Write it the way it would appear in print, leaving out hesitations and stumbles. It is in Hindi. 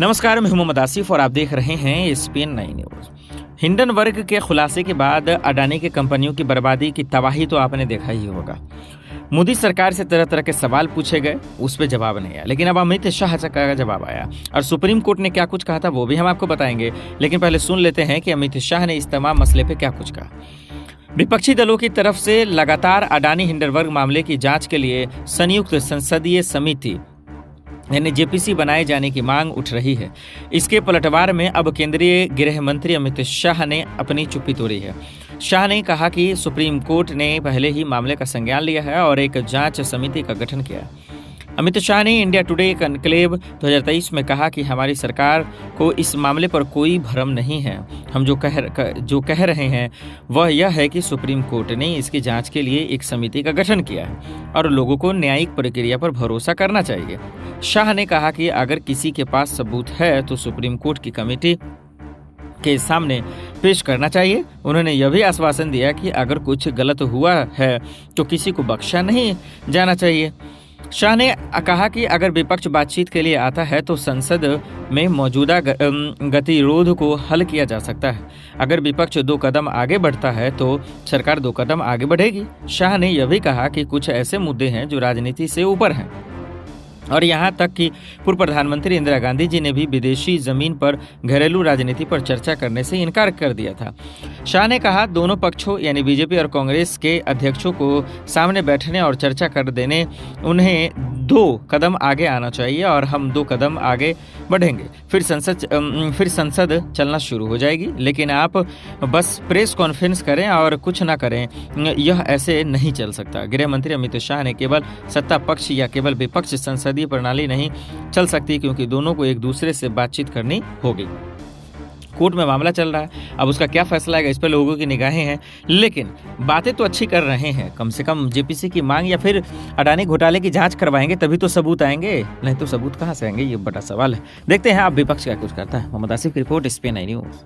नमस्कार, मैं मोहम्मद आसिफ और आप देख रहे हैं स्पेन 9 न्यूज़। हिंडनबर्ग के खुलासे के बाद अडानी की कंपनियों की बर्बादी की तबाही तो आपने देखा ही होगा। मोदी सरकार से तरह तरह के सवाल पूछे गए, उस पर जवाब नहीं आया, लेकिन अब अमित शाह का जवाब आया और सुप्रीम कोर्ट ने क्या कुछ कहा था वो भी हम आपको बताएंगे। लेकिन पहले सुन लेते हैं कि अमित शाह ने इस तमाम मसले पर क्या कुछ कहा। विपक्षी दलों की तरफ से लगातार अडानी हिंडनबर्ग मामले की जांच के लिए संयुक्त संसदीय समिति यानी जेपीसी बनाए जाने की मांग उठ रही है। इसके पलटवार में अब केंद्रीय गृह मंत्री अमित शाह ने अपनी चुप्पी तोड़ी है। शाह ने कहा कि सुप्रीम कोर्ट ने पहले ही मामले का संज्ञान लिया है और एक जांच समिति का गठन किया है। अमित शाह ने इंडिया टुडे कॉन्क्लेव 2023 में कहा कि हमारी सरकार को इस मामले पर कोई भ्रम नहीं है। हम जो कह रहे हैं वह यह है कि सुप्रीम कोर्ट ने इसकी जांच के लिए एक समिति का गठन किया है और लोगों को न्यायिक प्रक्रिया पर भरोसा करना चाहिए। शाह ने कहा कि अगर किसी के पास सबूत है तो सुप्रीम कोर्ट की कमेटी के सामने पेश करना चाहिए। उन्होंने यह भी आश्वासन दिया कि अगर कुछ गलत हुआ है तो किसी को बख्शा नहीं जाना चाहिए। शाह ने कहा कि अगर विपक्ष बातचीत के लिए आता है तो संसद में मौजूदा गतिरोध को हल किया जा सकता है। अगर विपक्ष 2 कदम आगे बढ़ता है तो सरकार 2 कदम आगे बढ़ेगी। शाह ने यह भी कहा कि कुछ ऐसे मुद्दे हैं जो राजनीति से ऊपर हैं और यहाँ तक कि पूर्व प्रधानमंत्री इंदिरा गांधी जी ने भी विदेशी जमीन पर घरेलू राजनीति पर चर्चा करने से इनकार कर दिया था। शाह ने कहा दोनों पक्षों यानी बीजेपी और कांग्रेस के अध्यक्षों को सामने बैठने और चर्चा कर देने उन्हें 2 कदम आगे आना चाहिए और हम 2 कदम आगे बढ़ेंगे। फिर संसद चलना शुरू हो जाएगी। लेकिन आप बस प्रेस कॉन्फ्रेंस करें और कुछ ना करें, यह ऐसे नहीं चल सकता। गृह मंत्री अमित शाह ने केवल सत्ता पक्ष या केवल विपक्ष संसदीय प्रणाली नहीं चल सकती, क्योंकि दोनों को एक दूसरे से बातचीत करनी होगी। कोर्ट में मामला चल रहा है, अब उसका क्या फैसला आएगा इस पर लोगों की निगाहें हैं। लेकिन बातें तो अच्छी कर रहे हैं, कम से कम जेपीसी की मांग या फिर अडानी घोटाले की जांच करवाएंगे तभी तो सबूत आएंगे, नहीं तो सबूत कहां से आएंगे, ये बड़ा सवाल है। देखते हैं आप विपक्ष क्या कुछ करता है। मोहम्मद आसिफ की रिपोर्ट, स्पेन 9 न्यूज़।